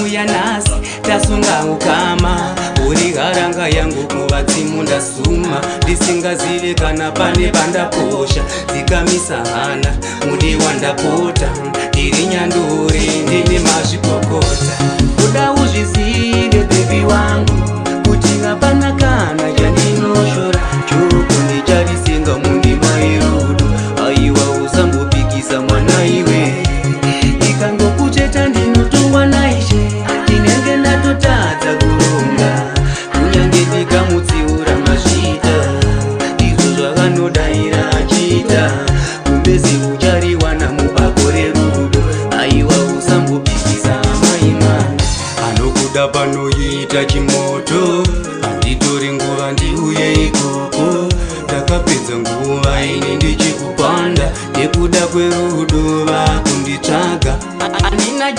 ndauya nasi tasunga ukama uri haranga yangu kuvadzimu ndasuma ndisingazive kana pane vandaposha dzikamisa hana mudi wandapota ndiri nyanduri ndine mazvikokota kuda uzvizive bebi wangu kuti hapana kana chandinoshora chuku ndicharisenga mundima yerudo aiwa usambopikisa mwana iwe ikangokucheta ndinotongwa naishe ndinenge ndatotadza kuronga kunyange ndikamutsiura mazvita izvo zvakanodaira achita kumbezi uchariwana mubako rerudo aiwa usambopikisa maimana anokuda panoita chimoto handitori nguva ndiuye ikoko ndakapedza nguva ine ndichikupanda nekuda kwerudo vakunditsvaga andina